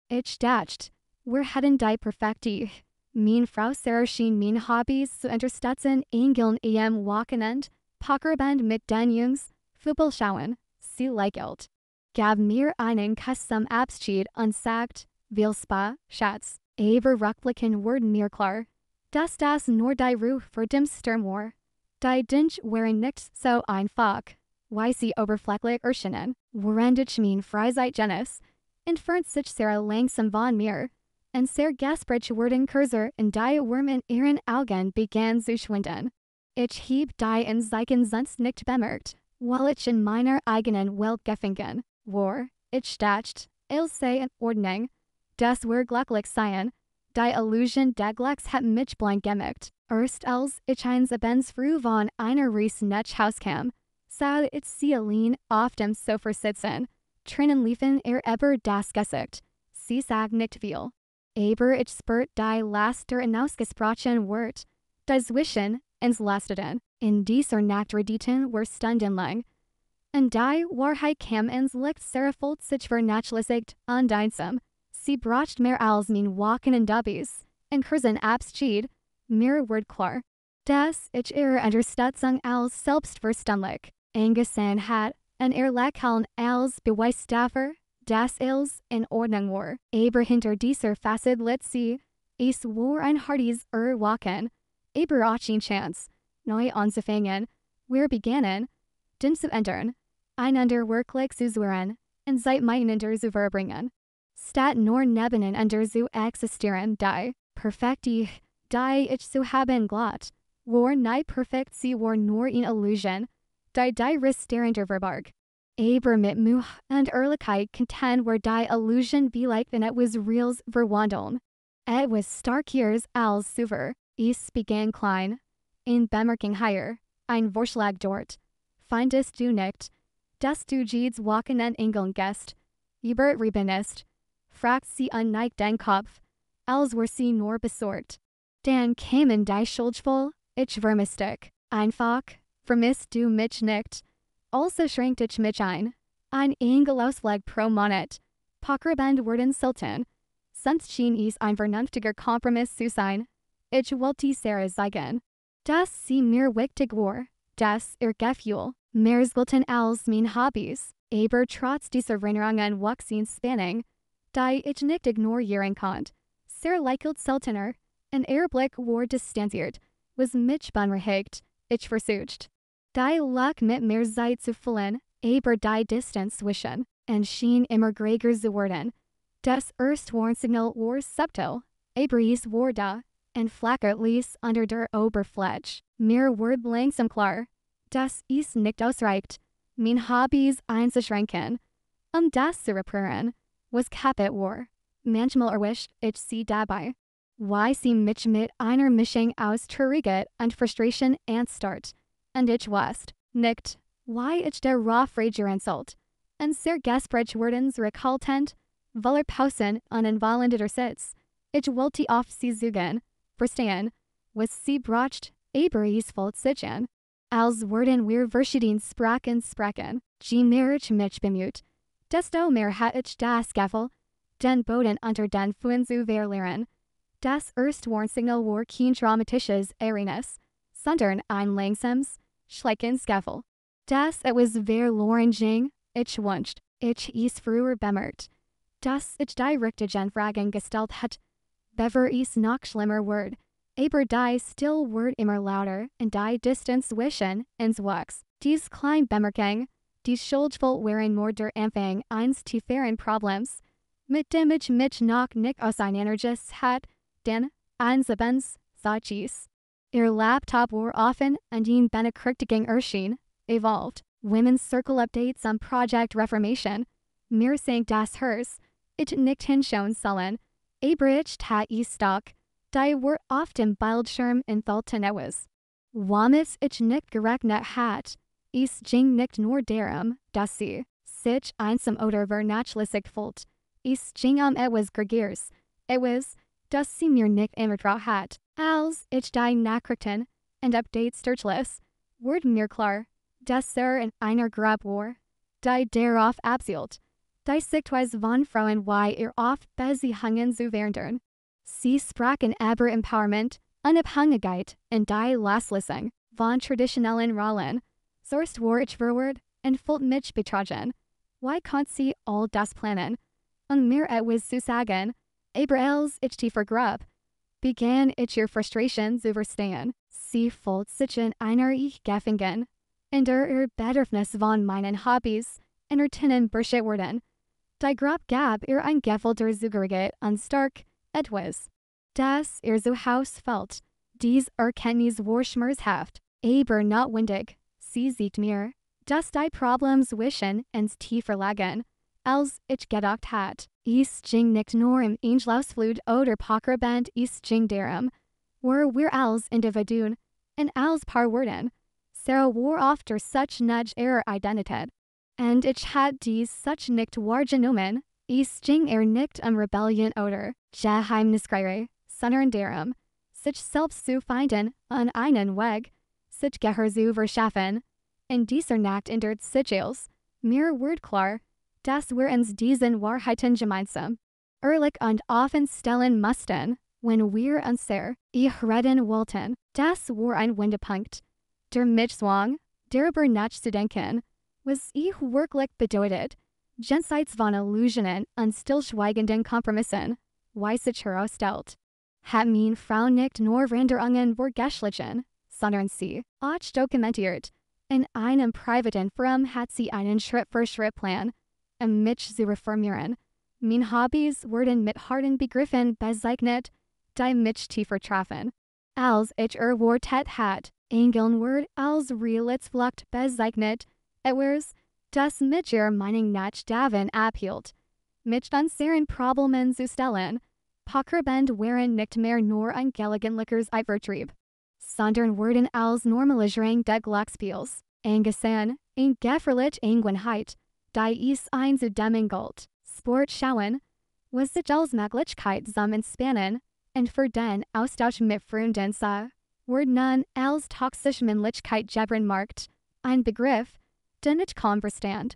Ich dacht, wir hätten die perfekte. Meine Frau Sarah schien meine Hobbys zu unterstützen, Engeln am Wochenende, Pokerband mit den Jungs, Fußball schauen, sie likelt. Gab mir einen Kuss zum Abschied und sagt, viel Spaß, Schatz. Aber rückblickend wurde mir klar, dass das nur die Ruhe für den Sturm war. Die Dinge waren nicht so einfach, wie sie oberflächlich erschienen. Während ich mein Freizeitgenuss, entfernt sich Sarah langsam von mir, und sehr gespräch wurden kürzer und die Wurm in ihren Augen begann zu schwinden. Ich heb die in Zeichen sonst nicht bemerkt, weil ich in meiner eigenen Welt gefangen war. Ich dachte, sei in Ordnung, das wir glücklich seien. Die Illusion der Glücks hat mich blind gemacht. Erst als ich eins abends früh von einer Reise nach Haus kam, sah ich sie allein auf dem Sofa sitzen. Tränen liefen über das Gesicht. Sie sagt nicht viel. Aber ich spürt die Laster hinausgesprochen Wort. Die zwischen uns lasteten. In dieser Nacht redeten wir stundenlang. Und die Wahrheit kam ins Licht. Sarah fühlt sich vernachlässigt und einsam. Sie bracht mehr als mein Walken und Dobbys. In kurzen Abschied, mir wurde klar, dass ich ihre Unterstützung als selbstverständlich angesehen hat und lächeln als Beweis dafür, dass alles in Ordnung war. Aber hinter dieser Facette litt sie, es war ein hartes Erwachen, aber auch eine Chance, neu anzufangen. Wir begannen, den zu ändern, einander wirklich zu suchen und Zeit miteinander zu verbringen. Statt nur nebeneinander zu existieren, die perfekte, die ich zu haben glatt, war nicht perfekt, sie war nur eine Illusion, die Rest darunter verbarg. Aber mit Mühe und Ehrlichkeit content war die Illusion vielleicht wenn it was reals verwandeln. Et was starker als zuvor. Es begann klein, in Bemerkung hier, ein Vorschlag dort. Findest du nicht, dass du jedes Wochenende Engeln gehst, übertrieben fragt sie unneigt den Kopf, als wär sie nur besorgt. Dann kamen die Schuldgefühle, ich vermisste einfach, vermisst du mich nicht. Also schränkte ich mich ein Engelausflug pro Monat, Pokerband wurden selten, sonst schien es ein vernünftiger Kompromiss zu sein. Ich wollte Sarah zeigen, dass sie mir wichtig war, dass ihr Gefühl mehr selten als mein Hobbys, aber trotz dieser Erinnerungen wuchsen Spannung, die ich nicht ignorieren konnte. Sarah likelt seltener, und ihr Blick war distanziert, was mich beunruhigt, ich versucht, die Luck mit mehr Zeit zu füllen, aber die Distanz zwischen und schien immer größer zu werden. Das erste Warnsignal war subtil, aber es war da, und flackert ließ unter der Oberfläche. Mir wurde langsam klar, dass es nicht ausreicht, mein Hobbys einzuschränken, das zu reparieren, was kaputt war. Manchmal erwischt ich sie dabei, wie sie mich mit einer Mischung aus Traurigkeit und Frustration anstarrt. Und ich wusste nicht, wie ich darauf reagieren sollte. Und sehr gespräch wurden zurückhaltend, weil Pausen und involuntärer Sitz. Ich wollte auf sie zugehen, verstehen, was sie bracht, aber es fällt sich an. Als wurden wir verschieden sprechen, je mehr ich mich bemüht, desto mehr hat ich das Gefühl, den Boden unter den Füßen zu verlieren. Das erste Warnsignal war kein dramatisches Ereignis, sondern ein langsames, schleichens Gefühl. Das etwas verloren ging, ich wünschte, ich es früher bemerkt, dass ich die richtigen Fragen gestellt hat, bevor es noch schlimmer wurde. Aber die still wurde immer lauter und die Distanz zwischen uns wuchs. Dies kleine Bemerkung, die Schuldgefühle waren nur der Anfang eines tieferen Problems, mit dem ich mich noch nicht auseinandergesetzt hat, denn eines Abends sah ich es. Ihr Laptop war offen und ein Benachrichtigung erschien, evolved. Women's Circle Updates on Project Reformation. Mir sang das hers, ich nicht hinschauen sollen, aber ich tat es doch. Die war auf dem Bildschirm enthalten etwas, womit ich nicht gerechnet hat. Es ging nicht nur darum, dass sie sich einsam oder vernachlässigt fühlt. Es ging etwas Gregeres. Etwas, das sie mir nicht anvertraut hat. Als ich die Nachrichten und Updates durchließ, wurde mir klar, dass in einer Gruppe war, die darauf abzielt, Die Sichtweise von Frauen wie ihr oft beziehungen zu werden. Sie sprachen über Empowerment, Unabhängigkeit und die Loslösung von traditionellen Rollen. Sourced war ich verward und fühlt mich betrogen. Why can't sie all das planen? Und mir etwas zu sagen, aber als ich tiefer grub, began ich ihr Frustration zu verstehen. Sie fühlt sich in einer ich gefangen. In der ihr Bedürfnis von meinen Hobbys, in ihr Tinnen beschert worden. Die Grab gab ihr ein gefühlter Zugehörigkeit und stark etwas. Das ihr so Haus fällt. Dies Erkenntnis war schmerzhaft, aber notwendig. Sie sieht mir, dass die Problems wischen ins tiefer lagen, als ich gedacht hat. Ich ging nicht nur im Angelausflut oder Pokraband, ich ging darum, wo wir als Individuen und als Paar worden. Sarah war oft such nudge ihre Identität. Und ich had dies such nicht wahrgenommen, ich ging nicht Rebellion oder Geheimniskriegerei, sondern darum, sich selbst zu finden an einen Weg, sich Gehör zu verschaffen. In dieser Nacht ändert sich alles, mir wird klar, dass wir uns diesen Wahrheiten gemeinsam ehrlich und offen stellen mussten, wenn wir unsere IHRE wollten. Das war ein Wendepunkt. Der Mitzwang, darüber nachzudenken, was ich wirklich bedeutet, jenseits von Illusionen und stillschweigenden Kompromissen, wie sich herausstellt. Hat meine Frau nicht nur Veränderungen vorgeschlagen, sondern sie auch dokumentiert. In einem privaten Forum hat sie einen Schritt-für-Schritt-Plan, mich zu reformieren. Meine Hobbys wurden mit harten Begriffen bezeichnet, die mich tiefer trafen. Als ich Wort hat, Engeln Wort als Realitätsflucht bezeichnet, etwas, das mich ihrer Meinung nach davon abhielt, mich unseren Problemen zu stellen. Pokraband waren nicht mehr nur ein gelegentliches Übertrieb, sondern wurden als Normalisierung des Glücksspiels angesehen, in gefährlich Angelegenheit, die es einzudämmen galt. Sport schauen, was sich als Möglichkeit zum Entspannen und für den Austausch mit Freunden sah, wurde nun als toxische Männlichkeit gebrannt markt, ein Begriff, den ich kaum verstand.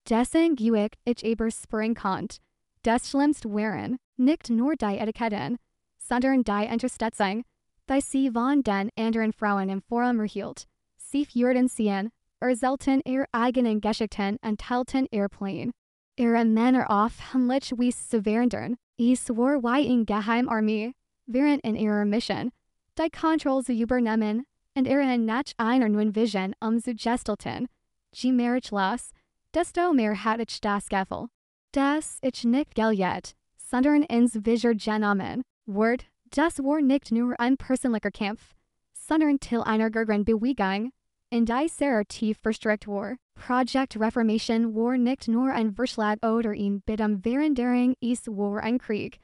Dessen ich überspringen konnte. Das Schlimmste waren nicht nur die Etiketten, sondern die Unterstützung, die sie von den anderen Frauen im Forum erhielt. Sie führten sie erzählten ihre eigenen Geschichten und teilten ihr Plan. Ihre Männer auf heimlich wies zu werden. Es war wie in Geheimarmee, während in ihrer Mission, die Kontrolle zu übernehmen und ihren nach einer neuen Vision zu gestalten. Je mehr ich las, desto mehr hatte ich das Gefühl, dass ich nicht geljet, sondern ins Visier genommen wurde. Das war nicht nur ein persönlicher Kampf, sondern Teil einer größeren Bewegung, in die sehr tief verstrickt war. Project Reformation war nicht nur ein Vorschlag oder ein Bitten während es war ein Krieg.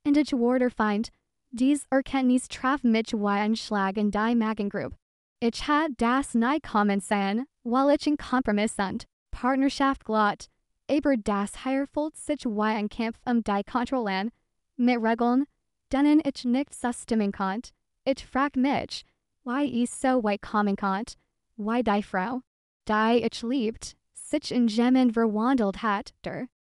Und ich war der Feind. Dies Erkenntnis traf mich wie ein Schlag in die Magengruppe. Ich hatte das nie kommen sehen, weil ich in Kompromiss und Partnerschaft glatt, aber das hier fühlt sich wie ein Kampf die Kontrollen, mit Regeln, denen ich nicht zustimmen konnte. Ich frag mich, wie es so weit kommen konnte, wie die Frau, die ich liebt, sich in Gemen verwandelt hat,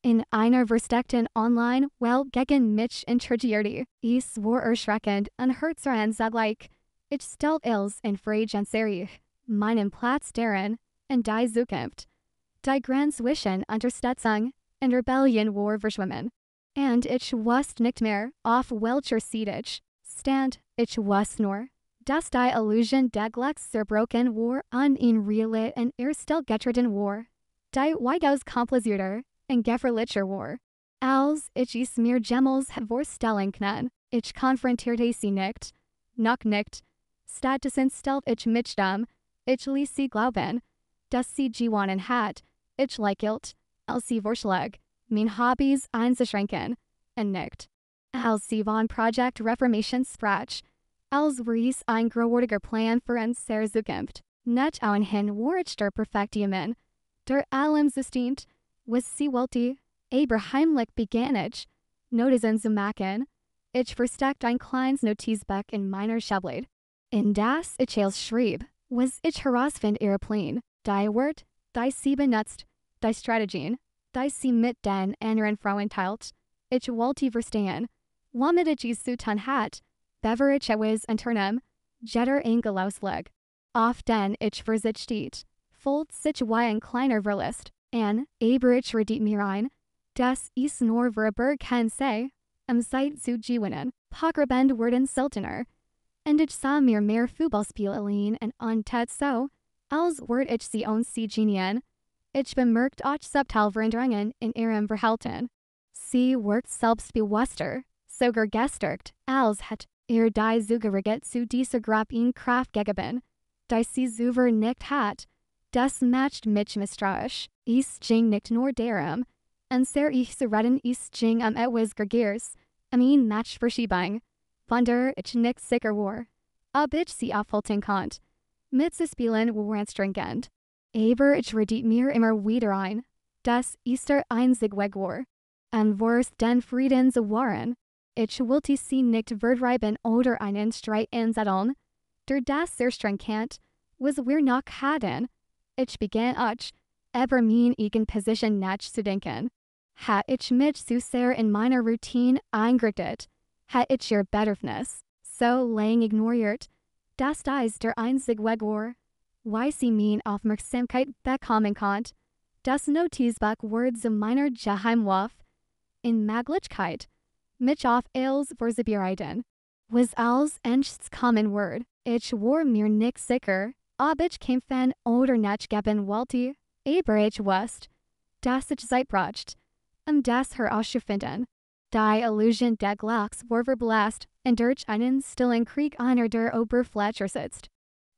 in einer versteckten Online-Welt gegen mich intrigierte. Es war erschreckend und herzerrend zugleich. Ich stellte els in Frage und serie, meinen Platz darin, in die Zukunft. Die Grenze zwischen Unterstützung und Rebellion war verschwommen. Und ich wusste nicht mehr, auf welcher Seite ich stand. Ich wusste nur, dass die Illusion des Glücks zerbrochen war und in Realität und still getreten war. Die weitaus komplizierter und gefährlicher war, als ich es mir jemals vorstellen kann. Ich konfrontierte sie nicht, noch nicht. Stattdessen stellte ich mich dumm. Ich ließ sie glauben, dass sie gewonnen hat. Ich lächelte, als sie vorschlug, meine Hobbys einzuschränken, und nicht, als sie von Project Reformation sprach, als Rees ein großartiger Plan für unsere Zukunft. Nicht ohnehin war ich der perfekte Mann, der allem zustimmt, was sie wollte, aber heimlich begann ich, Notizen zu machen. Ich versteckte ein kleines Notizbuch in meiner Schublade. In das ich als schrieb, was ich herausfand ihre Plan, die Wort, die sie benutzt, die Strategien, die sie mit den anderen Frauen teilt. Ich wollte verstehen, womit ich es zu tun hat, bever ich es unternehm, jetter Angelausleg. Auf den ich verzichtet, folgt sich wie ein kleiner Verlust, aber ich redet mir ein, dass ich nur vorüber kann sei, Zeit zu gewinnen, pograbend worden seltener, und ich sah mir mehr Fußballspielen an so, als word ich sie sie genien. Ich bemerkt auch Subtilveränderungen in ihrem Verhalten. Sie wirkt selbstbewusster, sogar gestärkt, als hat die Zugehörigkeit zu dieser Gruppe Kraft gegeben, die sie zuvor nicht hat. Das macht mich misstrauisch. Ich ging nicht nur darum, und sehr ich zu reden, ich ging etwas Gregers, Matchverschiebung, von der ich nicht sicher war, ob ich sie aufhalten konnte. Mit zu spielen war anstrengend. Aber ich redet mir immer wieder ein, dass ich der einzige Weg war. Am worst den Frieden zu wahren. Ich wollte sie nicht vertreiben oder einen Streit anzetteln. Der das sehr streng kennt, was wir noch hatten. Ich begann auch, über meine eigene Position nachzudenken. Hat ich mich zu sehr in meiner Routine eingerichtet? Hat ich ihr Bedürfnis so lang ignoriert, dass dies der einzige Weg war? Wie sie meine Aufmerksamkeit bekommen konnte, das Notizbuch wurde zu meiner Geheimwaffe. In Möglichkeit, mich auf als vorzubereiten. Was als einziges kommen Wort. Ich war mir nicht sicher, ob ich kämpfen oder nicht geben wollte, aber ich wusste, dass ich Zeit brauchte, das herauszufinden. Die Illusion des Glücks war verblasst, und durch einen stillen Krieg einer der Oberfläche sitzt.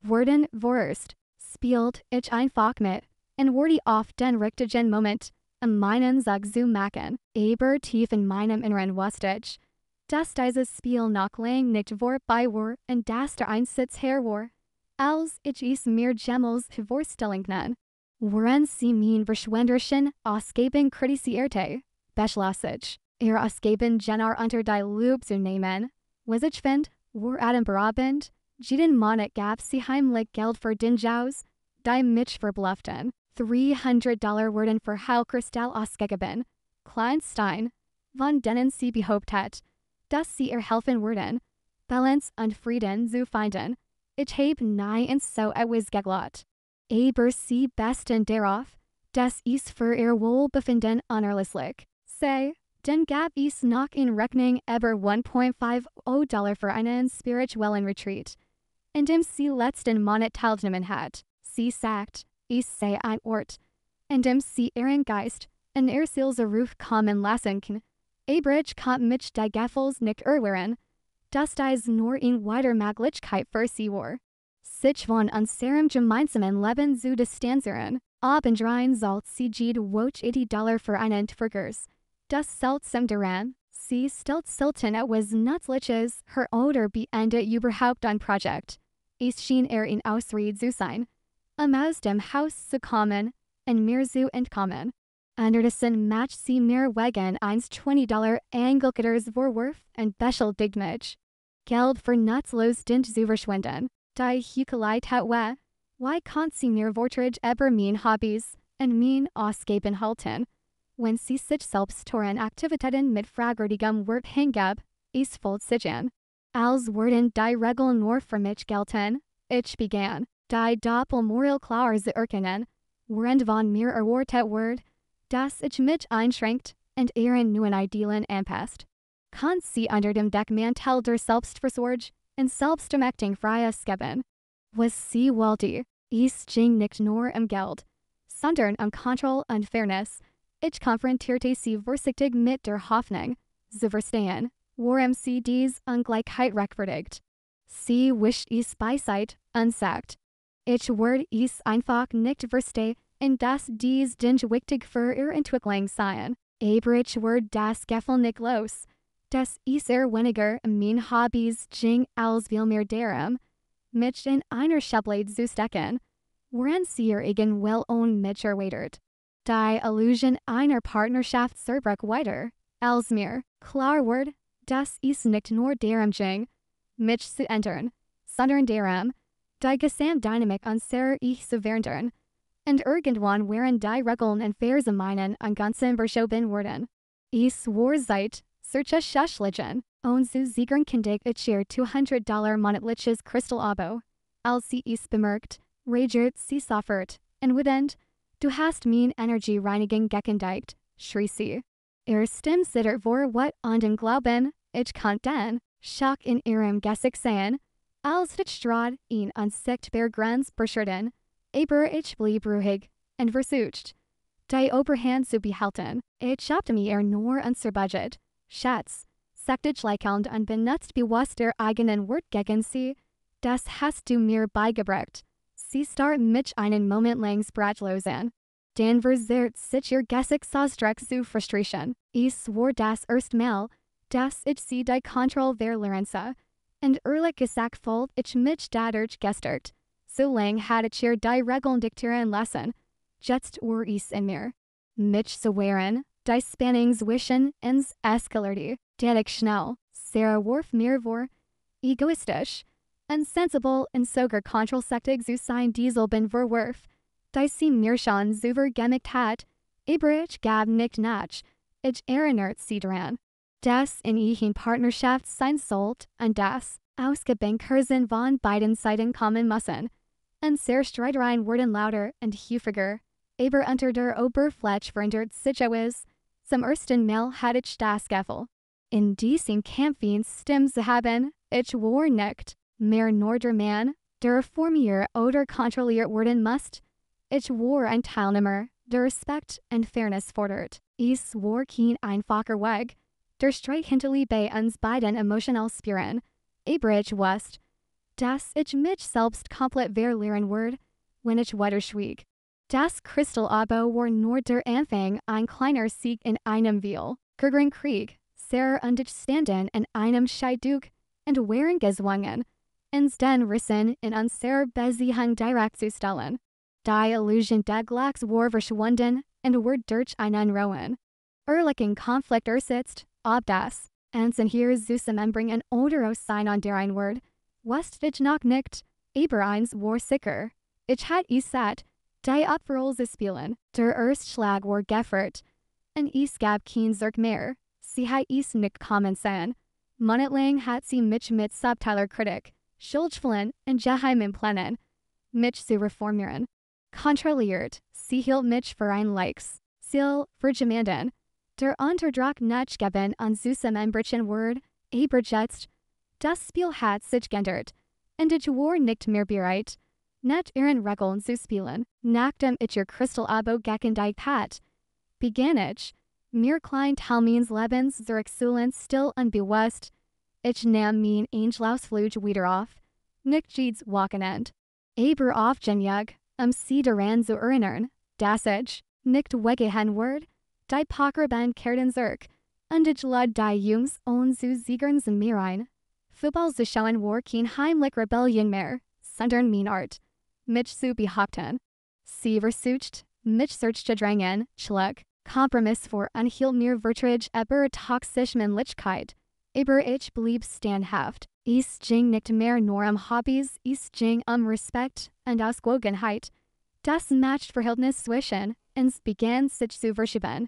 Worden Wurst, spielt ich einfach mit, und wurde auf den richtigen Moment, meinen Sag zu machen, aber tief in meinem Inneren wusste ich, dass dieses Spiel noch lang nicht vorbei war und dass der Einsatz her war, als ich es mir jemals vorstellen kann. Woran sie mein verschwenderischen Ausgaben kritisierte, beschloss ich, ihr Ausgaben genau unter die Lupe zu nehmen, was ich finde, war atemberaubend, jeden Monat gab sie heimlich Geld für den Jaus, die mich verblufften. $300 wurden für Heilkristall ausgegeben, Kleinstein, von denen sie behauptet hat, dass sie ihr helfen würden, Balance und Frieden zu finden. Ich habe nie und so etwas geglaubt. Aber sie besten darauf, dass ich für ihr Wohlbefinden unerlässlich sei, dann gab es noch in Rechnung über $1.50 für einen spirituellen Retreat, in dem sie letzten Monat teilgenommen hat. Sie sagt, ich sei ein Ort, in dem sie ihren Geist und ihr Seelsoruf kommen lassen kann. Aber ich kann mich die Gefühls nicht erwehren, dass dies nur in weiter Möglichkeit für sie war. Sich von unserem gemeinsamen Leben zu distanzieren, obendrein sollt sie $80 für einen Vergers. Das seltsam daran, sie stellt selten etwas Nützliches her oder beendet überhaupt ein Projekt. Es schien in Ausrede zu sein, aus dem Haus zu kommen und mir zu entkommen. Anderdessen macht sie mir wegen eines $20 Angelkaders Vorwurf und beschuldigt mich, Geld für nutzlos Dint zu verschwenden. Die Heuchelei hat why kann sie mir Vorträge über meine Hobbys und mein Ausgaben halten, wenn sie sich selbst toren Aktivitäten mit fragwürdigem Wert hingab, es folgt sich an. Als würden die Regeln nur für mich gelten, ich begann, die Doppelmoral klar zu erkennen, während von mir erwartet wird, dass ich mich einschränkt und ihren neuen Idealen anpasst. Kann sie unter dem Deckmantel der Selbstversorgung und Selbstermächtigung freies geben? Was sie wollte, es ging nicht nur Geld, sondern Kontrolle und Fairness. Ich konfrontierte sie vorsichtig mit der Hoffnung, zu verstehen, warum sie dies Ungleichheit rechtfertigt. Sie wischt es beiseite und sagt, ich werde es einfach nicht verstehen, und dass dies nicht wichtig für ihre Entwicklung seien. Aber ich werde das Gefühl nicht los, dass es weniger mein Hobbys ging als vielmehr darum, mich in einer Schublade zu stecken, woran sie ihr eigen Wohl mich erweitert. Die Illusion einer Partnerschaft zerbrach weiter, als mir klar wird, dass es nicht nur darum ging, mich zu ändern, sondern darum, die Gesamtdynamik unserer Ich zu verändern. and irgendwann wären die Regeln und Versammeinen an ganzen verschoben worden. Ich war seit solche Schäschlichen und zu siegern kindig ich ihr $200 monatliches Crystal-Abo. Als sie es bemerkt, reagiert sie sofort, und wütend, du hast mein Energiereinigung gekündigt, schrie sie. Stimme zittert vor wat an den Glauben, ich kann den Schock in ihrem Gesicht sehen, als die Strahl ihn unsichtbar Grenz beschritten, aber ich blieb ruhig und versucht, die Oberhand zu behalten. Ich schaffte mir nur unser Budget. Schatz, sagte ich lächelnd und benutzt bewusst der eigenen Wort gegen sie, das hast du mir beigebracht. Sie starrt mich einen Moment lang sprachlos an. Dann verzerrt sich ihr Gesicht ausdruck zu Frustration. Ich swor das erste Mal, dass ich sie die Kontrolle verlieren sah. Und ehrlich gesagt fühlt ich mich dadurch gestört. So lang hatte ich ihr die Regeln diktieren lassen. Jetzt war ich in mir. Mich zu wehren, die Spannung zwischen uns eskalierte. Tätig schnell. Sarah warf mir vor, egoistisch, unsensibel und sogar kontrollsüchtig zu sein dieselben Vorwurf, die sie mir schon zuvor gemacht hat, aber ich gab nicht nach. Ich erinnert sie daran, dass in ihren Partnerschaft sein sollte und dass Ausgebenkersen von beiden Seiten kommen müssen. Und Streitereien wurden lauter und häufiger, aber unter der Oberfläche verändert sich etwas. Zum ersten Mal hatte ich das Gefühl, in diesem Kämpfen Stimmen zu haben, ich war nicht mehr nur der Mann, der reformiert oder kontrolliert werden muss. Ich war ein Teilnehmer, der Respekt und Fairness fordert. Es war kein einfacher Weg. Der Streit hinterließ bei uns beiden emotional spüren, aber ich wusste, dass ich mich selbst komplett verlieren würde, wenn ich weiter schwieg. Das Crystal-Abo war nur der Anfang, ein kleiner Sieg in einem größeren Krieg. Sarah und ich standen in einem Scheidung und waren gezwungen, uns den Rissen in unserer Beziehung direkt zu stellen. Die Illusion der Glücks war verschwunden und wir durch einen rohen, ehrlichen Konflikt ersetzt, ob das uns hier zusammenbringen oder aus sein an der ein Wort, wusste ich noch nicht, aber eins war sicher. Ich hatte es satt, die Opferrolle zu spielen. Der Erstschlag war gefährt, und es gab kein Zurück mehr. Sie hat es nicht kommen sehen. Monatelang hat sie mich mit subtiler Kritik, Schuldschwellen und geheimen Plänen, mich zu reformieren, kontrolliert. Sie hielt mich für ein Ziel für jemanden, der Unterdruck nicht geben und zusammenbrechen würde, aber jetzt, das Spiel hat sich geändert, und ich war nicht mehr bereit, nicht ihren Regeln zu spielen. Nachdem ich ihr Crystal-Abo gekündigt hat, begann ich, mir klein Teil meines Lebens zurückzuholen, still und bewusst. Ich nahm mein Angelausflug wieder auf, nicht jedes Wochenende, aber oft genug, sie daran zu erinnern, dass ich nicht weggehen würde. Die Pokerband kehrten zurück, und ich lud die Jungs und zu siegern zu mir ein. Football zu schauen war kein heimlich Rebellion mehr, sondern mein Art, mich zu behaupten. Sie versucht, mich zu drängen, schlug, Kompromiss vor und hielt mir Vertrag über toxische Männlichkeit, aber ich blieb standhaft. Es ging nicht mehr nur Hobbys, es ging Respekt und Ausgewogenheit. Das Machtverhältnis zwischen uns begann sich zu verschieben,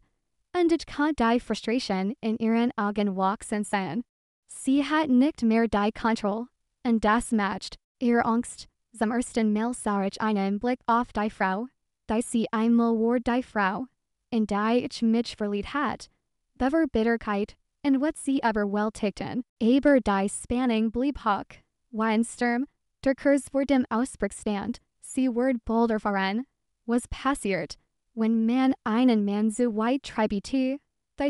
und ich konnte die Frustration in ihren Augen wachsen sehen. Sie hat nicht mehr die Kontrolle, und das macht ihre Angst. Zum ersten Mal sah ich einen Blick auf die Frau, die sie einmal war die Frau, in die ich mich verliebt hat, bever Bitterkeit, und was sie überwältigten. Aber die Spannung blieb hoch. Wie ein Sturm, der Kurs vor dem Ausbruch stand. Sie wurde bolder voran. Was passiert, wenn man einen Mann so weit treibt, die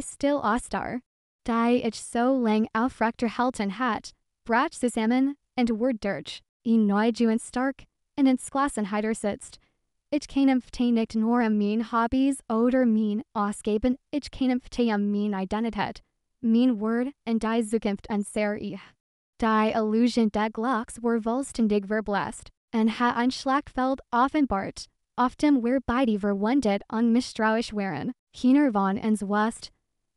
still ausstar, die ich so lang aufrechterhalten hat, brach zusammen und wurde durch. Neu und stark und ins Klassenheiter sitzt. Ich kämpfte nicht nur mein Hobbys oder mein Ausgeben, ich kämpfte meine Identität, mein Wort und die Zukunft unserer Ehe. Die Illusion der Glücks war vollständig verblasst und hat ein Schlachtfeld offenbart, auf dem wir beide verwundet und misstrauisch waren. Keiner von uns wusste,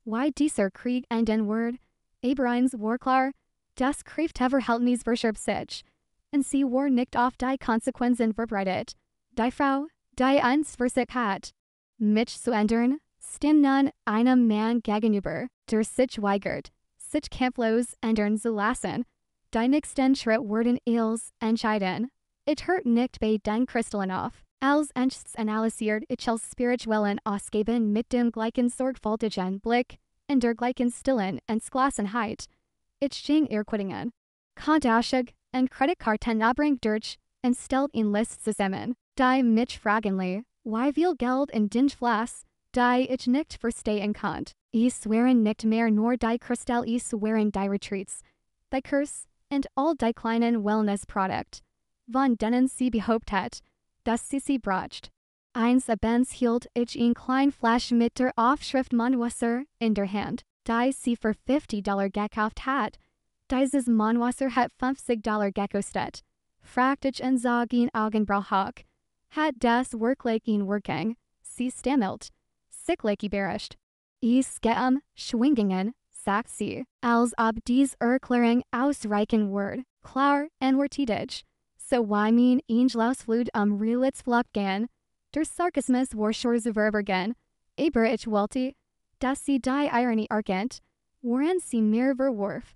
wie dieser Krieg enden würde, aber eins war klar, das Kräfteverhältnis verschob sich, und sie war nicht auf die Konsequenzen vorbereitet. Die Frau, Die eins Versick hat. Mich zu ändern, stem nun einem Mann gegenüber, der sich weigert, sich kampflos ändern zu lassen. Die nächsten Schritt werden als entscheiden. Ich hört nicht bei den Kristallen auf. Als erstes analysiert ich als spirituellen Ausgeben mit dem gleichen sorgfältigen Blick, in der gleichen stillen Entschlossenheit. Ich ging Quittingen. Kontausschlag en Kreditkarten abbringt durch, en stellt in List zusammen. Die mich fragenly, wie viel Geld in den Flass, die ich nicht verstehen konnte. Ich swearen nicht mehr nur die Christel, ich swearen die Retreats, die Kurs, und all die kleinen Wellness-Produkt, von denen sie behauptet, dass sie bracht. Eins abends hielt ich ein klein Flash mit der Aufschrift Manwasser in der Hand, die sie für $50 gekauft hat. Dieses Manwasser hat $50 gekostet. Fragt ich und sag ihn Augenbrauch. Hat das wirklich ihn working? Sie stammelt. Sicklich überrascht. Ich gehe Schwingingen, sagt sie, als ob dies Erklärung ausreichen würde. Klar, enwortidig. So wie mein Angelausflug Realitätsflucht gehen. Der Sarkasmus war schon zu verbergen. Aber ich wollte, dass sie die Ironie erkennt, woran sie mir verwarf.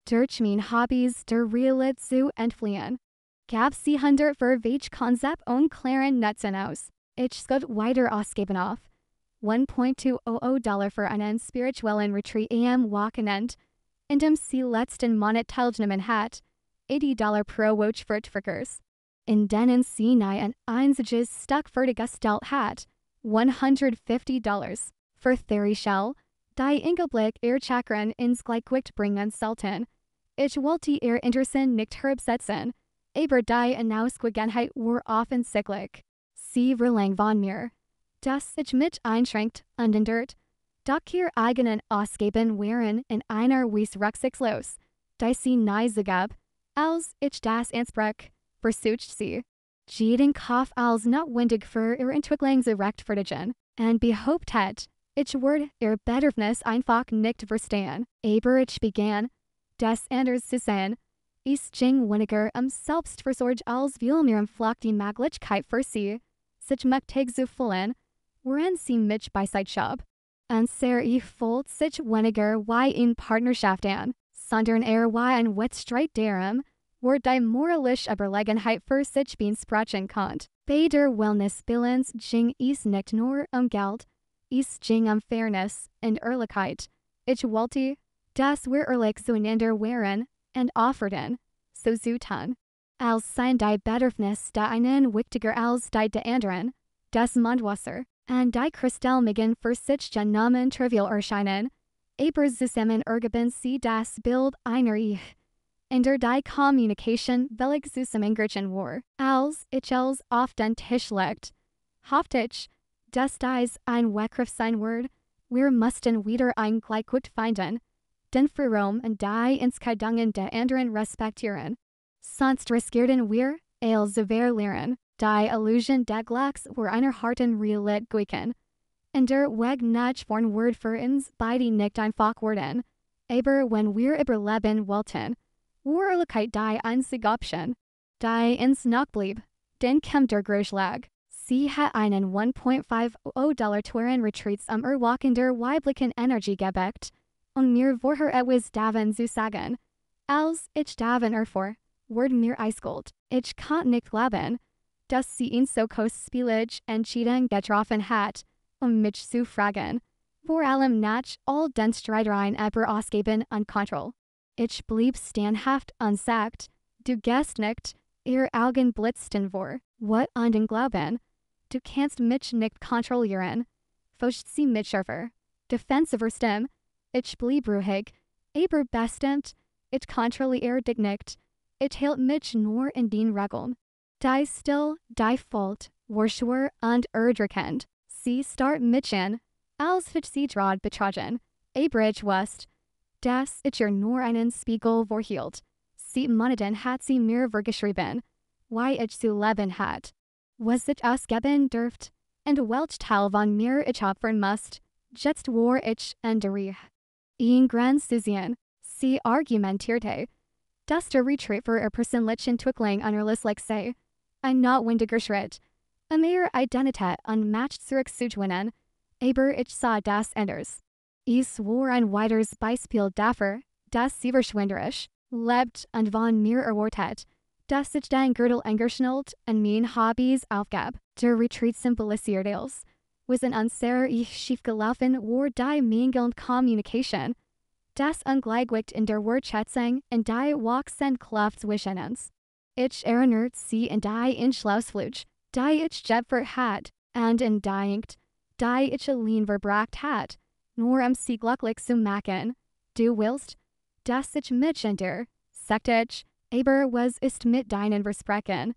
Durch mein Hobbys der Realität zu entfliehen. Gab sie 100 für welch Konzept und klaren Nutzen aus. Ich scott weiter ausgeben auf. $1.200 für einen spirituellen Retreat am Wochenende, in dem sie letzten Monat teilgenommen hat, $80 pro Woche für Trickers. In denen sie nie ein einziges Stück fertiggestellt hat, $150. Für Theory Shell, die Engelblick Chakren ins Gleichgewicht bringen sollten. Ich wollte Interessen nicht herabsetzen, aber die Unausgewogenheit war offensichtlich. Sie verlangt von mir, dass ich mich einschränkt, unhindert, doch ihr eigenen Ausgeben wären in einer Weise rücksichtslos, die sie nie so gab, als ich das ansprach, versucht sie, jeden Kopf als notwendig für ihre Entwicklung zu rechtfertigen, und behauptet, ich würde ihr Bedürfnis einfach nicht verstehen. Aber ich begann, das anders zu sehen. Ich ging weniger Selbstversorge als vielmehr Flock die Möglichkeit für sie, sich mächtig zu fühlen, woran sie mich beiseitschob. Und sehr ich fühlt sich weniger wie in Partnerschaft an, sondern wie ein Wettstreit darum, wo die moralische Überlegenheit für sich sprechen konnte. Bei der Wellness-Bilanz ging es nicht nur Geld, es ging Fairness und Ehrlichkeit. Ich wollte, dass wir ehrlich zueinander wären, und offerten, so zu tun, als seien die Bedürfnis der einen wichtiger als die der anderen, das Manwasser, und die Kristallmigen für sich genommen trivial erscheinen, aber zusammen ergeben sie das Bild einer Ich. In der die Kommunikation welch zusammengerchen war, als ich es auf den Tisch legt, hoffte ich, dass dies ein Weggriff sein wird, wir mussten wieder ein Gleichgewicht finden, den Freiraum und die Entscheidungen der anderen respektieren. Sonst riskierten wir, zu verlieren, die Illusion der Glücks war einer harten Realität gewesen. In der Weg nicht von Word für uns beide nicht einfach worden, aber wenn wir überleben wollten, war Ehrlichkeit die einzige Option, die uns noch blieb. Dann kam der Großschlag. Sie hat einen $1.50 teuren Retreats Erwachen der weiblichen Energie gebackt, und mir vorher etwas davon zu sagen. Als ich davon erfuhr, wurde mir eiskalt. Ich konnte nicht glauben, dass sie ihn so kostspielig entschieden getroffen hat, mich zu fragen. Vor allem nach all den Streitereien über Ausgeben und Kontrolle. Ich blieb standhaft und sagt, du gehst nicht, ihr Augen blitzten vor, what an den Glauben. Du kannst mich nicht kontrollieren. Fuscht sie mich schärfer. Defensiver Stimme. Ich blieb ruhig, aber bestimmt, ich kontrolliere dich nicht. Ich hielt mich nur in den Regeln. Die still, die Fault, war schwer und erdrückend. Sie start mich an, als ich sie draht betragen. Aber ich wusste, dass ich ihr nur einen Spiegel vorhielt. Sie moneten hat sie mir vorgeschrieben, wie ich zu leben hat. Was ich ausgeben dürft, und welch Teil von mir ich opfern musst, jetzt war ich in der Reich. In Grand Susan, sie argumentierte, dass der Retreat für persönliche Entwicklung unerlässlich sei, ein notwendiger Schritt, Mehr Identität unmatched zurückzugewinnen, aber ich sah das anders. Ich war ein weiteres Beispiel dafür, dass sie verschwenderisch lebt und von mir erwartet, dass ich den Gürtel angeschnallt und mein Hobbys aufgab. Der Retreat symbolisiert als, was in unserer ich schiefgelaufen war die mangelnde Kommunikation, das Ungleichgewicht in der Wertschätzung und die wachsende Kluft zwischen uns. Ich erinnert sie in die Entschlussflucht, die ich geopfert hat, und in die Angst, die ich allein verbracht hat, nur sie glücklich zu machen. Du willst, dass ich mich in dir, sagt ich, aber was ist mit deinen Versprechen?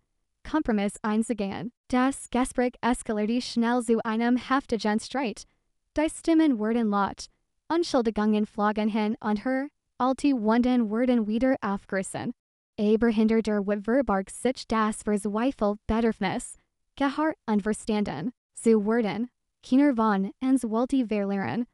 Kompromiss einzugehen. Das Gespräch eskalierte schnell zu einem heftigen Streit. Die Stimmen wurden laut. Anschuldigungen flogen hin und her, alte Wunden wurden wieder aufgerissen. Aber hinter der Witwer barg sich das Verzweifel Bedürfnis, Gehör und Verstanden, zu werden. Keiner von uns wollte verlieren.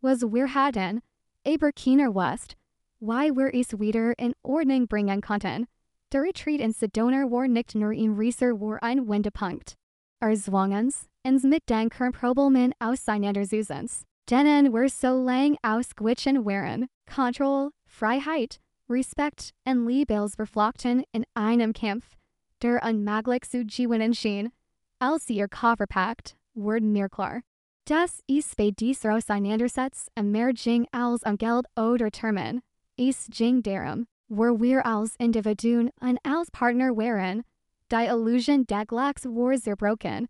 Was wir hatten, aber keiner wusste, wie wir es wieder in Ordnung bringen konnten. Der Retreat in Sedona war nicht nur im Reiser war ein Wendepunkt. Zwang uns mit den Kernproblemen auseinanderzusetzen, denen wir so lang ausgewichen waren. Kontrolle, Freiheit, Respekt und Liebe verflochten in einem Kampf, der unmöglich zu gewinnen schien. Als ihr Koffer packt, wurde mir klar, dass es bei dieser Auseinandersetzung mehr ging als Geld oder Termin. Es ging darum, wo wir als Individuen und als Partner waren. Die Illusion des Glücks war zerbrochen,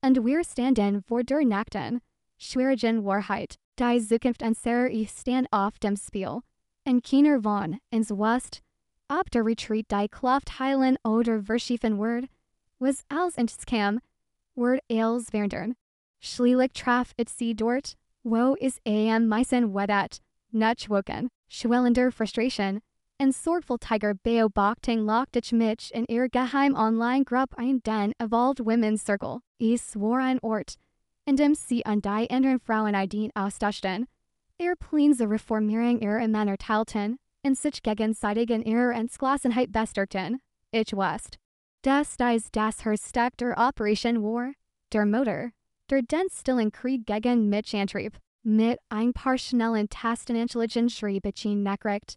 und wir standen vor der nackten, schwierigen Wahrheit. Die Zukunft unserer ich stand auf dem Spiel. Und keiner von uns wusste, ob der Retreat die Kluft heilen oder verschieben wird, was als uns kam, wird als verhindern. Schließlich traf ich sie dort, wo es meisten Wedat, nicht woken, schwellender Frustration, und sorgful Tiger beobachtung lockte ich mich in ihr geheim Online-Gruppe ein, den Evolved Women's Circle. Es war ein Ort, in dem sie an die anderen Frauen-Ideen austauschten, ihr Pläne zur Reformierung ihrer Männer teilten, und sich gegenseitig in ihrer Entschlossenheit bestärkten. Ich wusste, dass dies das Herstück der Operation war, der Motor, der den stillen Krieg gegen mich antrieb, mit ein paar schnellen Tasten intelligent schrieb ich ihn nachricht,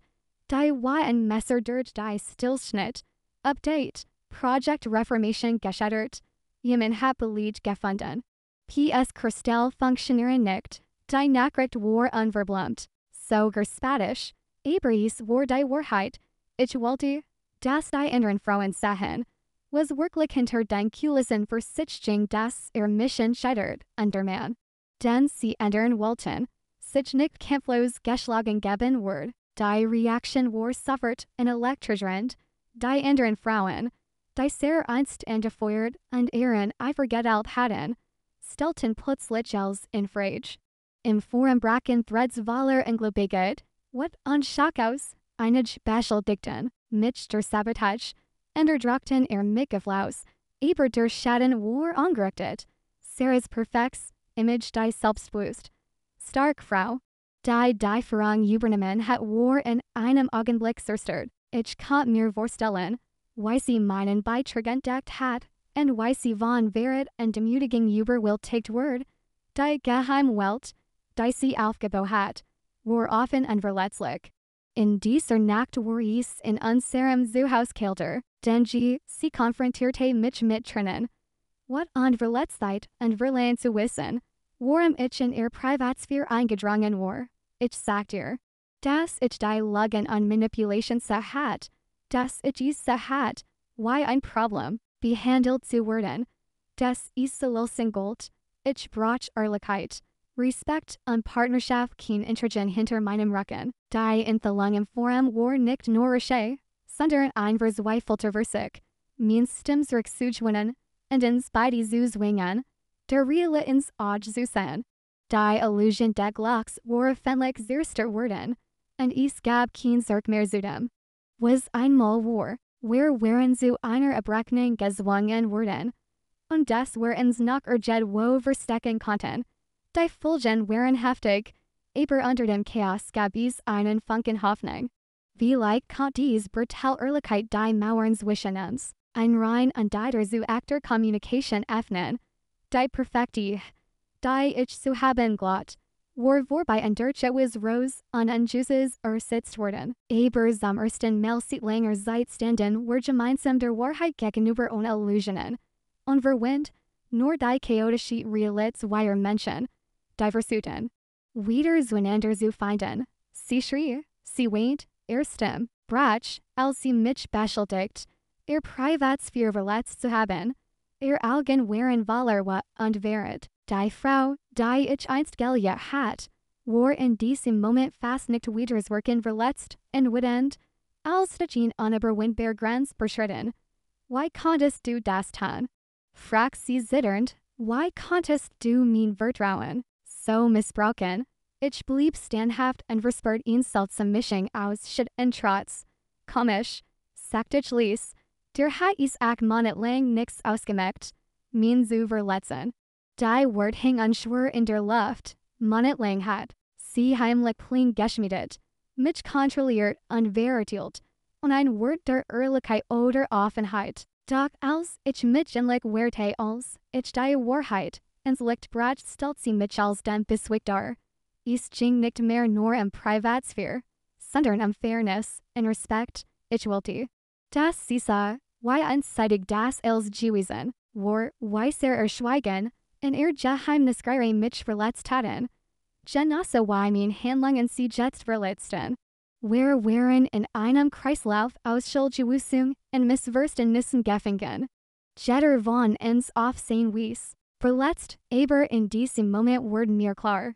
die ein Messer durch die Stillschnitt, Update, Project Reformation gescheitert, jemand hat belegt gefunden. P.S. Christel funktionieren nicht, die Nachricht war unverblumt, so gerspatisch, aber es war die Wahrheit, ich wollte, dass die anderen Frauen sahen, was wirklich hinter den Kulissen für sich ging, dass Mission scheitert, man. Denn sie anderen wollten, sich nicht kampflos geschlagen geben wird. Die Reaktion war sofort und elektrisierend. Die anderen Frauen, die sehr einst angefeuert und ihren Eifer geteilt hatten, stellten plötzlich als in Frage. Im Forum brachen Threads voller Ungläubigkeit, what an Schock aus, einige Beschuldigten, mich der Sabotage, unterdrückten ihr Mitgeflaus, aber der Schaden war angerichtet. Sarahs perfektes Image die Selbstbewusst, stark Frau, die Verang übernehmen hat war in einem Augenblick zerstört. Ich kann mir vorstellen, wie sie meinen Beitrag entdeckt hat, und wie sie von Verit und demütigen überwältigt wird. Die Geheimwelt, die sie aufgebaut hat, war offen und verletzlich. In dieser Nacht war es in unserem Zuhauskälter, denn sie konfrontierte mich mit Tränen. What an Verletztheit und Verlangen zu wissen, worum ich in ihr Privatsphäre eingedrungen war. Ich sagt ihr, dass ich die Lügen und Manipulation hat, dass ich es hat, wie ein Problem behandelt zu werden, dass es zu lösen gilt. Ich brauche Ehrlichkeit, Respekt und Partnerschaft kein Intergen hinter meinem Rücken. Die Enthaltung im Forum war nicht nur Reche, sondern ein verzweifelter Versuch, mein Stimme zurückzugewinnen und uns beide zu zwingen, der Reale ins Auge zu sehen. Die Illusion des Glücks war fähnlich zerstört worden, und es gab kein Zurück mehr zu dem, was einmal war. Wir waren zu einer Abrechnung gezwungen worden, und das wir uns noch wo verstecken konnten. Die Folgen waren heftig, aber unter dem Chaos gab es einen Funken Hoffnung. Vielleicht konnte dies brutal Ehrlichkeit die Mauern zwischen uns ein rein und der zu actor Communication öffnen. Die perfekti. Die ich zu haben glot. Vorbei und durch was Rose und Juices sitzt worden. Aber zum ersten Mal seit langer Zeit standen wir gemeinsam der Wahrheit gegenüber ohne Illusionen. Unverwindt, nur die chaotische Realitätsweier Menschen. Die Versuchten. Wieder zueinander zu finden. Sie schrie, sie weint, stimmt, brach, als sie mich beschuldigt, Privatsphäre verletzt zu haben. Augen waren voller und Wahrheit. Die Frau, die ich einst geliebt hat, war in diesem Moment fast nicht wiederswerken verletzt und wütend, als die unüberwindbare Grenze beschritten. Wie konntest du das tun? Fragt sie zitternd, wie konntest du mein Vertrauen so missbrauchen? Ich blieb standhaft und verspürt eine seltsame Mischung aus Shit und Trotz. Komisch, sagte ich leis, der hat is ak monatelang nix ausgemacht, mein zu verletzen. Die Wort hing unschwer in der Luft, monatelang hat sie heimlich plain geschmiedet, mich kontrolliert und verurteilt, und ein Wort der Ehrlichkeit oder Offenheit. Doch als ich mich inlich wehrte als ich die Wahrheit ins Licht brachte, stellt sie mich als den Beswick dar. Es ging nicht mehr nur Privatsphäre, sondern Fairness und Respekt, ich wollte. Das sie sah, wie einseitig das als gewesen war, wie sehr Schweigen und Geheimnisgeheire mich verletzt hatten. Genosse wie mein Handlungen sie jetzt verletzten. Wir waren in einem Kreislauf aus Schuldzuweisung und missverständnissen gefangen. Jeder von uns auf sein Weise verletzt, aber in diesem Moment wurde mir klar,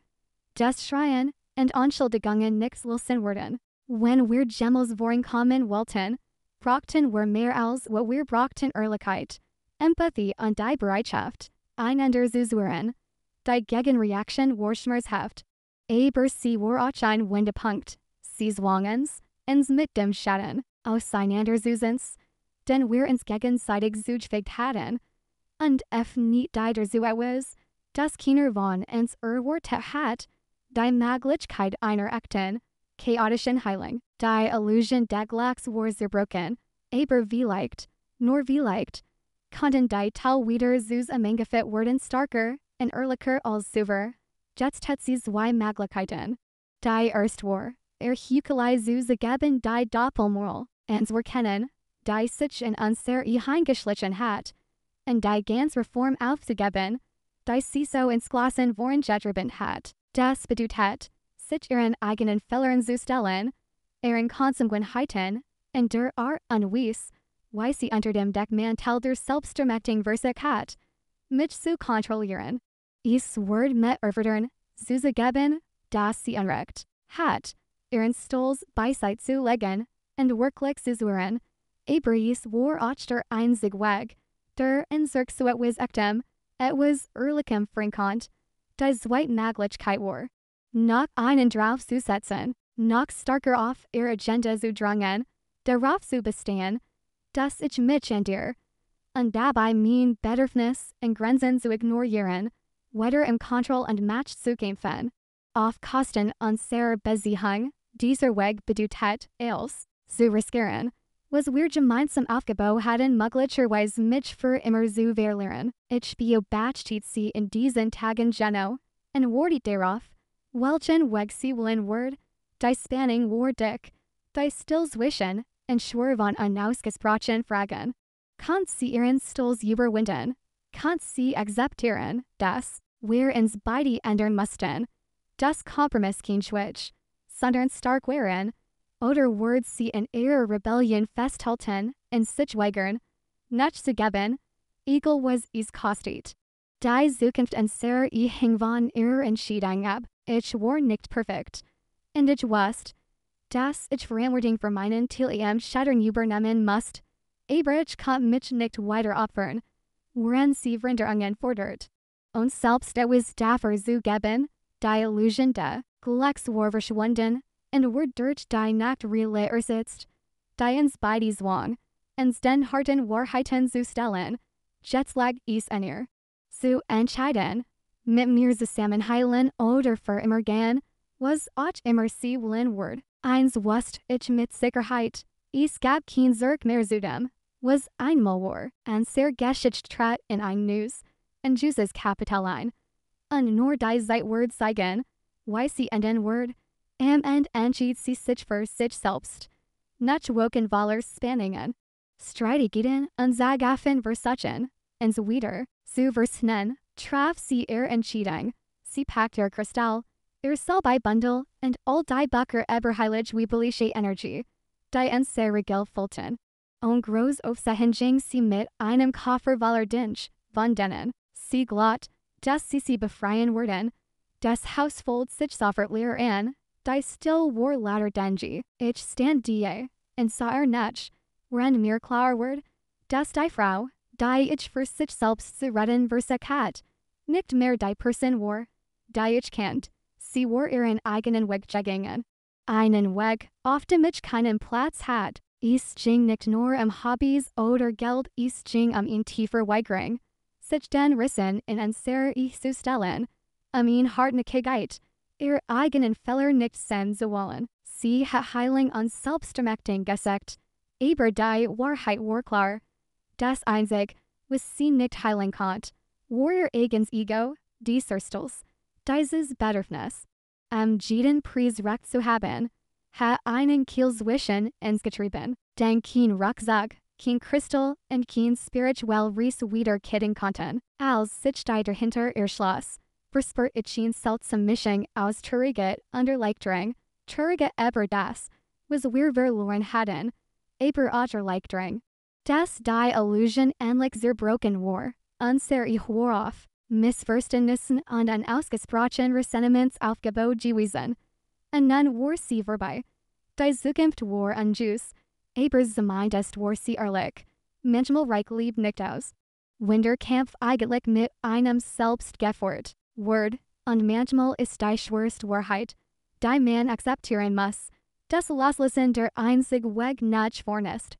dass Schreien und Anschuldigungen nichts lösen würden. Wenn wir Gemmels voren kommen wollten, brauchten wir mehr als what wir brauchten Ehrlichkeit, Empathie und die Bereitschaft, einander zu suchen. Die Gegenreaktion war schmerzhaft, aber sie war auch ein Wendepunkt. Sie zwangens uns mit dem Schaden auseinanderzusetzen, den wir uns gegenseitig zugefegt hatten. Und nicht die so etwas, dass keiner von uns erwartet hat, die Möglichkeit einer echten, chaotischen Heilung. Die Illusion des Glücks war zerbrochen, aber nur vielleicht, konnten die Teil wieder zusammengefasst werden starker und ehrlicher als zuvor. Jetzt hat sie zwei Möglichkeiten. Die erste war, Heuchelei zuzugeben, die Doppelmoral uns kennen, die sich in unser eingeschlichen hat, und die ganz Reform aufzugeben, die sie so ins Glasen voran getrieben hat. Das bedeutet, sich ihren eigenen Fehlern zu stellen, ihren Konsequenheiten, und der Art und Weise, wie sie unter dem Deckmantel der Selbstermächtigung versagt hat, mich zu kontrollieren. Es wird mit erfordern, zuzugeben, dass sie Unrecht hat, ihren Stolz beiseite zu legen und wirklich zu suchen, aber es war auch der einzige Weg, der unser zu etwas Echtem, etwas Ehrlichem Freundkant, die zweite Möglichkeit war, noch einen drauf zu setzen, noch stärker auf ihre Agenda zu drängen, darauf zu bestehen, dass ich mich ändere, und dabei mein Bedürfnis und Grenzen zu ignorieren, wieder im Kontroll und Match zu kämpfen. Auf Kosten unserer Beziehung, dieser Weg bedeutet als zu riskieren, was wir gemeinsam aufgebaut hatten, möglicherweise mich für immer zu verlieren. Ich beobachtete sie in diesen Tagen genau, und wartete darauf, welchen Weg sie wollen wird, die Spannung war dick, die Stillzwischen, und schwer von unausgesprochenen Fragen. Kann sie ihren Stolz überwinden? Kann sie akzeptieren, dass wir uns beide ändern mussten? Das Kompromiss kein Switch, sondern stark waren, oder wird sie in ihrer Rebellion festhalten und sich weigern, nicht zu geben, egal was es kostet. Die Zukunft unserer hing von ihrer Entscheidung ab. Ich war nicht perfekt, und ich wusste, dass ich Verantwortung für meinen Teil Scheidung übernehmen musste, aber ich konnte mich nicht weiter opfern, woran sie Veränderungen fordert. Und selbst etwas dafür zu geben, die Illusion des Glücks war verschwunden, und wir durch die Nacht Relais ersetzt, die uns beide zwang, uns den harten Wahrheiten zu stellen. Jetzt lag es an ihr, zu entscheiden, mit mir zusammen heilen oder für immer gehen, was auch immer sie wollen wird. Eins wusste ich mit Sicherheit, es gab kein Zurück mehr zu dem, was einmal war, and sehr Geschicht trat in ein News, and Juses Kapital ein. Und nur die Zeitwort zeigen, wie sie enden word, and entschied sie sich für sich selbst. Nicht woken Wallers Spanningen. Streitigkeiten und Zagaffen Versachen, und so weiter, zu versnen, traf sie Entschiedung, sie packte Kristall, selbe Bundle, und all die Bucker Eberheilig weibliche Energie, die Enserigel Fulton. Und groß aufsehenging sie mit einem Koffer voller Dinge, von denen, sie glott, dass sie befreien würden, das Hausfold sich sofort leer an, die still war lauter Dengi, ich stand die, und sah nicht, wenn mir klar ward, dass die Frau, die ich für sich selbst zu retten versucht, nicht mehr die Person war, die ich kennt, sie war ihren eigenen Weg gegangen. Einen Weg, auf dem ich keinen Platz hat, es ging nicht nur Hobbys oder Geld, es ging ihn tiefer Weigerung, sich den Rissen in ein sehr zu stellen, ihn Hartnäckigkeit, eigenen Fehler nicht sehen zu wollen. Sie hat Heiling und Selbstermächtigung gesagt, aber die Wahrheit war klar. Das Einzig, was sie nicht heilen konnte, war ihr eigenes Ego, die Zerstels, dieses Bedürfnis. Jeden Preis recht zu haben, hat einen Kiel zwischen uns getrieben, den kein Rucksack, kein Kristall und kein spirituell Reis wieder kitten konnten, als sich die dahinter erschloss. Verspürt ich seltsame Mischung aus Traurigkeit und Erleichterung, Traurigkeit aber das, was wir verloren hatten, aber auch Erleichterung. Das die Illusion endlich zerbrochen war, unser Ich war auf, Missverständnissen und ein ausgesprochen Ressentiments aufgebaut gewesen. Und nun war sie vorbei. Die Zukunft war ungewiss, aber zumindest war sie ehrlich, manchmal reichlich nicht aus. Winterkampf eigentlich mit einem selbst gefordert. Word, und manchmal ist die schwerste Wahrheit, die man akzeptieren muss, das Loslassen der einzig Weg nach vorn ist.